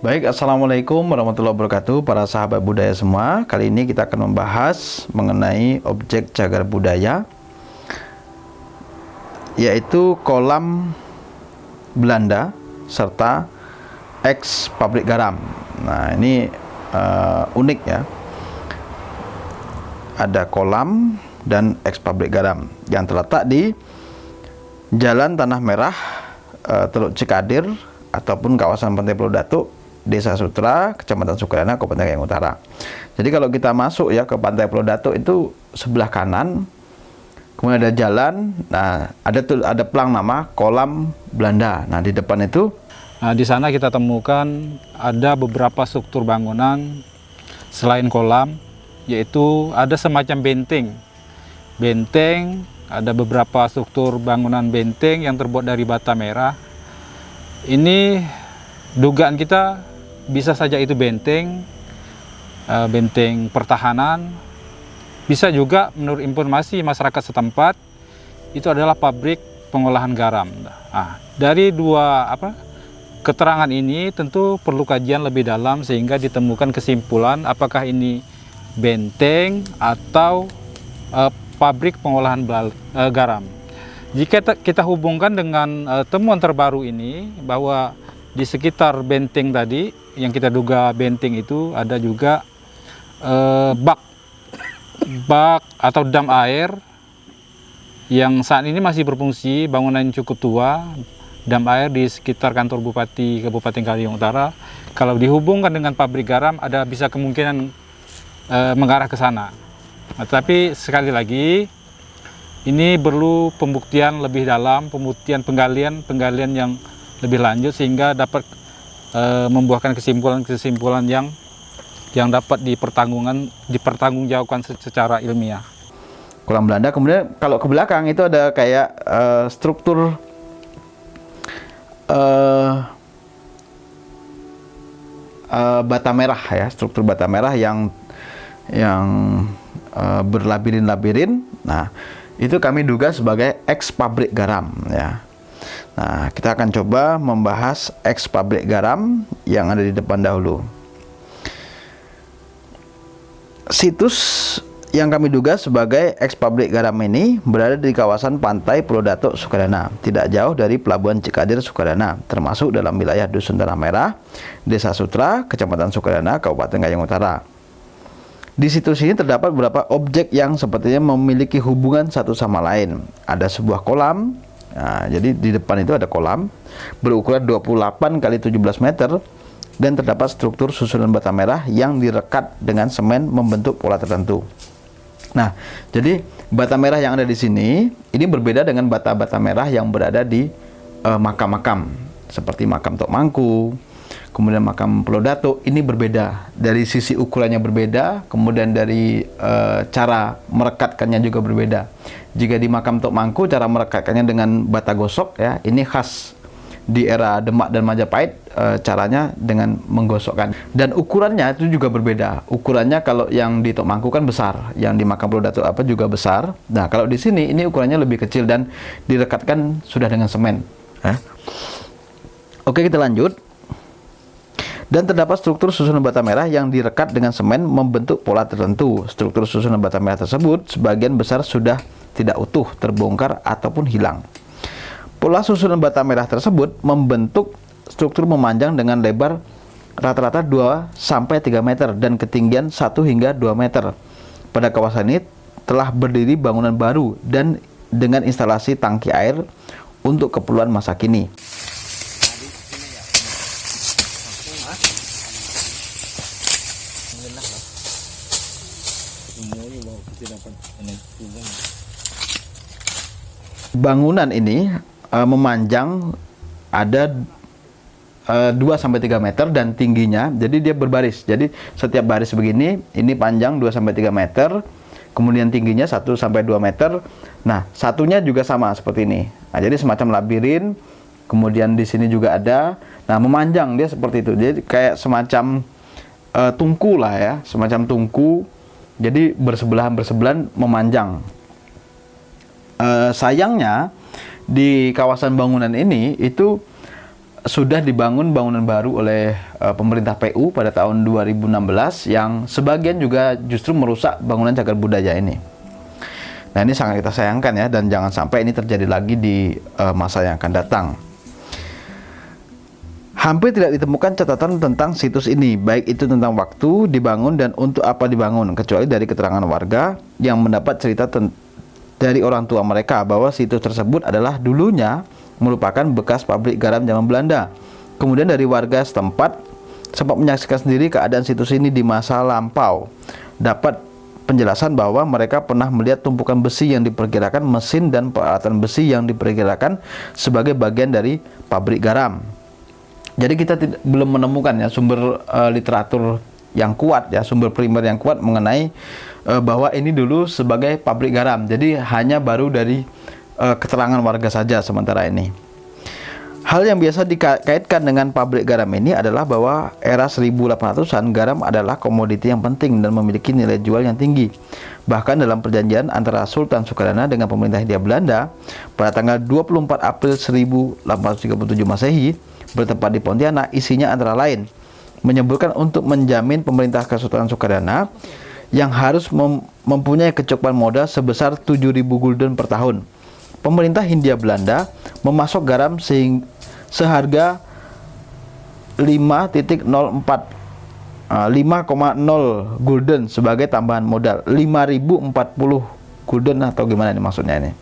Baik, Assalamualaikum warahmatullahi wabarakatuh para sahabat budaya semua. Kali ini kita akan membahas mengenai objek cagar budaya, yaitu kolam Belanda serta eks pabrik garam. Nah, ini unik ya. Ada kolam dan eks pabrik garam yang terletak di Jalan Tanah Merah, Teluk Cikadir, ataupun kawasan Pantai Pulau Datuk, Desa Sutra, Kecamatan Sukarana, Kabupaten Kayong Utara. Jadi kalau kita masuk ya ke Pantai Pulau Datuk itu sebelah kanan, kemudian ada jalan. Nah, ada pelang nama Kolam Belanda. Nah, di depan itu, di sana kita temukan ada beberapa struktur bangunan selain kolam, yaitu ada semacam benteng. Ada beberapa struktur bangunan benteng yang terbuat dari bata merah. Ini dugaan kita bisa saja itu benteng pertahanan. Bisa juga menurut informasi masyarakat setempat itu adalah pabrik pengolahan garam. Nah, dari dua keterangan ini tentu perlu kajian lebih dalam sehingga ditemukan kesimpulan apakah ini benteng atau pabrik pengolahan garam. Jika kita hubungkan dengan temuan terbaru ini bahwa di sekitar benteng tadi yang kita duga benteng itu ada juga bak atau dam air yang saat ini masih berfungsi, bangunan cukup tua, dam air di sekitar kantor Bupati Kabupaten Kayong Utara. Kalau dihubungkan dengan pabrik garam ada bisa kemungkinan mengarah ke sana. Nah, tapi sekali lagi ini perlu pembuktian lebih dalam, penggalian yang lebih lanjut sehingga dapat membuahkan kesimpulan yang dapat dipertanggungjawabkan secara ilmiah. Kolam Belanda. Kemudian kalau ke belakang itu ada kayak struktur bata merah ya, struktur bata merah yang berlabirin-labirin. Nah, itu kami duga sebagai eks pabrik garam ya. Nah, kita akan coba membahas eks pabrik garam yang ada di depan dahulu. Situs yang kami duga sebagai eks pabrik garam ini berada di kawasan Pantai Pulau Datuk Sukarana, tidak jauh dari Pelabuhan Cikadir Sukarana, termasuk dalam wilayah Dusun Tanah Merah, Desa Sutra, Kecamatan Sukarana, Kabupaten Kayong Utara. Di situs ini terdapat beberapa objek yang sepertinya memiliki hubungan satu sama lain. Ada sebuah kolam. Nah, jadi di depan itu ada kolam berukuran 28 kali 17 meter dan terdapat struktur susunan bata merah yang direkat dengan semen membentuk pola tertentu. Nah, jadi bata merah yang ada di sini ini berbeda dengan bata-bata merah yang berada di makam-makam seperti makam Tok Mangku, kemudian makam Pulau Datuk. Ini berbeda dari sisi ukurannya berbeda, kemudian dari cara merekatkannya juga berbeda. Jika di makam Tok Mangku cara merekatkannya dengan bata gosok ya, ini khas di era Demak dan Majapahit, caranya dengan menggosokkan. Dan ukurannya itu juga berbeda. Ukurannya kalau yang di Tok Mangku kan besar, yang di makam Pulau Datuk juga besar. Nah, kalau di sini ini ukurannya lebih kecil dan direkatkan sudah dengan semen. Oke, kita lanjut. Dan terdapat struktur susunan bata merah yang direkat dengan semen membentuk pola tertentu. Struktur susunan bata merah tersebut sebagian besar sudah tidak utuh, terbongkar ataupun hilang. Pola susunan bata merah tersebut membentuk struktur memanjang dengan lebar rata-rata 2-3 meter dan ketinggian 1 hingga 2 meter. Pada kawasan ini telah berdiri bangunan baru dan dengan instalasi tangki air untuk keperluan masa kini. Bangunan ini memanjang ada 2-3 meter dan tingginya, jadi dia berbaris. Jadi setiap baris begini, ini panjang 2-3 meter, kemudian tingginya 1-2 meter. Nah, satunya juga sama seperti ini. Nah, jadi semacam labirin, kemudian di sini juga ada. Nah, memanjang dia seperti itu. Jadi kayak semacam tungku lah ya, semacam tungku. Jadi bersebelahan memanjang. Sayangnya di kawasan bangunan ini itu sudah dibangun bangunan baru oleh pemerintah PU pada tahun 2016 yang sebagian juga justru merusak bangunan cagar budaya ini. Nah, ini sangat kita sayangkan ya, dan jangan sampai ini terjadi lagi di masa yang akan datang. Hampir tidak ditemukan catatan tentang situs ini, baik itu tentang waktu dibangun dan untuk apa dibangun, kecuali dari keterangan warga yang mendapat cerita dari orang tua mereka bahwa situs tersebut adalah dulunya merupakan bekas pabrik garam zaman Belanda. Kemudian dari warga setempat sempat menyaksikan sendiri keadaan situs ini di masa lampau. Dapat penjelasan bahwa mereka pernah melihat tumpukan besi yang diperkirakan mesin dan peralatan besi yang diperkirakan sebagai bagian dari pabrik garam. Jadi kita belum menemukan ya sumber literatur yang kuat ya, sumber primer yang kuat mengenai bahwa ini dulu sebagai pabrik garam. Jadi hanya baru dari keterangan warga saja sementara ini. Hal yang biasa dikaitkan dengan pabrik garam ini adalah bahwa era 1800-an garam adalah komoditi yang penting dan memiliki nilai jual yang tinggi. Bahkan dalam perjanjian antara Sultan Sukarana dengan pemerintah Hindia Belanda pada tanggal 24 April 1837 Masehi bertempat di Pontianak, isinya antara lain menyebutkan untuk menjamin pemerintah Kesultanan Sukarana yang harus mempunyai kecukupan modal sebesar 7.000 gulden per tahun. Pemerintah Hindia Belanda memasok garam seharga 5,0 gulden sebagai tambahan modal. 5.040 gulden atau gimana ini maksudnya ini?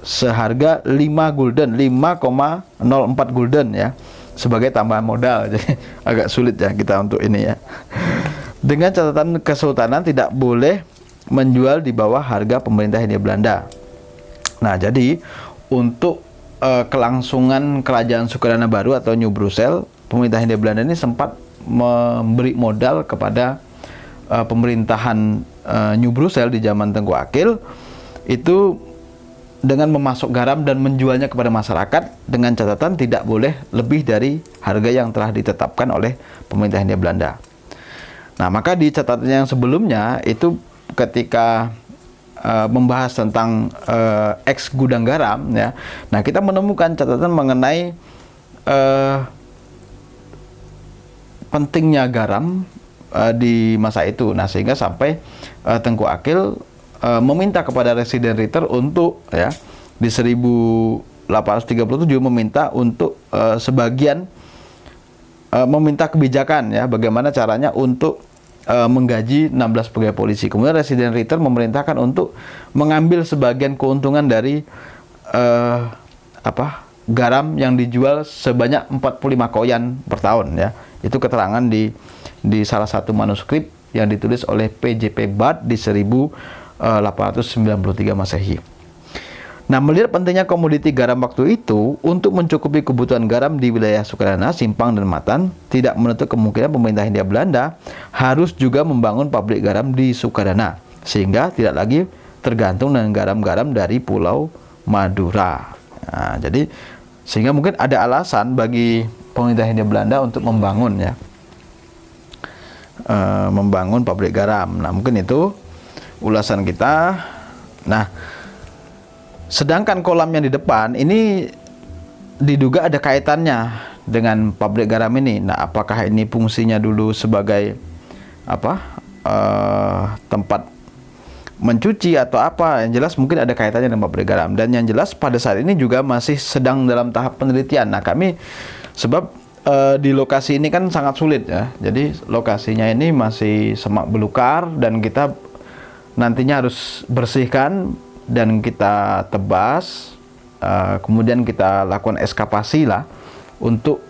Seharga 5 gulden, 5,04 gulden ya, sebagai tambahan modal. Jadi agak sulit ya kita untuk ini ya. Dengan catatan Kesultanan tidak boleh menjual di bawah harga pemerintah Hindia Belanda. Nah, jadi untuk kelangsungan kerajaan Sukarana baru atau New Brussels, pemerintah Hindia Belanda ini sempat memberi modal kepada pemerintahan New Brussels di zaman Tengku Akil itu dengan memasok garam dan menjualnya kepada masyarakat dengan catatan tidak boleh lebih dari harga yang telah ditetapkan oleh pemerintah Hindia Belanda. Nah, maka di catatan yang sebelumnya itu ketika membahas tentang eks gudang garam ya. Nah, kita menemukan catatan mengenai pentingnya garam di masa itu. Nah, sehingga sampai Tengku Akil meminta kepada Residen Ritter untuk ya di 1837 meminta untuk sebagian meminta kebijakan ya bagaimana caranya untuk menggaji 16 pegawai polisi. Kemudian Residen Ritter memerintahkan untuk mengambil sebagian keuntungan dari garam yang dijual sebanyak 45 koyan per tahun ya. Itu keterangan di salah satu manuskrip yang ditulis oleh PJP Bart di 1893 Masehi. Nah, melihat pentingnya komoditi garam waktu itu untuk mencukupi kebutuhan garam di wilayah Sukarana, Simpang, dan Matan, tidak menutup kemungkinan pemerintah Hindia Belanda harus juga membangun pabrik garam di Sukarana, sehingga tidak lagi tergantung dengan garam-garam dari Pulau Madura. Nah, jadi sehingga mungkin ada alasan bagi pemerintah Hindia Belanda untuk membangun ya, membangun pabrik garam. Nah, mungkin itu ulasan kita. Nah, sedangkan kolam yang di depan ini diduga ada kaitannya dengan pabrik garam ini. Nah, apakah ini fungsinya dulu sebagai tempat mencuci atau apa? Yang jelas mungkin ada kaitannya dengan pabrik garam. Dan yang jelas pada saat ini juga masih sedang dalam tahap penelitian. Nah, kami sebab di lokasi ini kan sangat sulit ya. Jadi lokasinya ini masih semak belukar dan kita nantinya harus bersihkan dan kita tebas, kemudian kita lakukan eskavasi lah untuk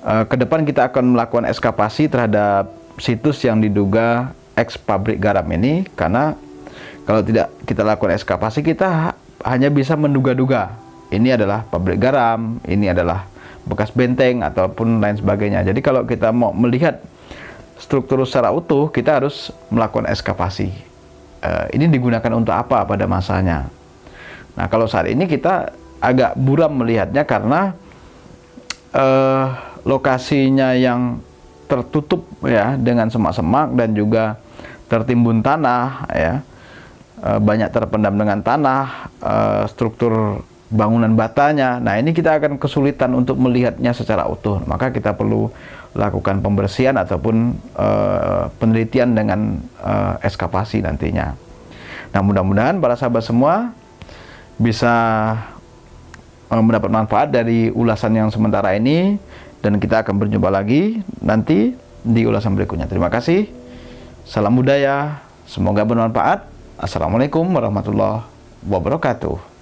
ke depan kita akan melakukan eskavasi terhadap situs yang diduga eks pabrik garam ini, karena kalau tidak kita lakukan eskavasi kita hanya bisa menduga-duga ini adalah pabrik garam, ini adalah bekas benteng ataupun lain sebagainya. Jadi kalau kita mau melihat struktur secara utuh kita harus melakukan eskavasi. Ini digunakan untuk apa pada masanya. Nah, kalau saat ini kita agak buram melihatnya karena lokasinya yang tertutup ya dengan semak-semak dan juga tertimbun tanah ya, banyak terpendam dengan tanah, struktur bangunan batanya. Nah, ini kita akan kesulitan untuk melihatnya secara utuh. Maka kita perlu lakukan pembersihan ataupun penelitian dengan ekskavasi nantinya. Nah, mudah-mudahan para sahabat semua bisa mendapat manfaat dari ulasan yang sementara ini, dan kita akan berjumpa lagi nanti di ulasan berikutnya. Terima kasih. Salam budaya. Semoga bermanfaat. Assalamualaikum warahmatullahi wabarakatuh.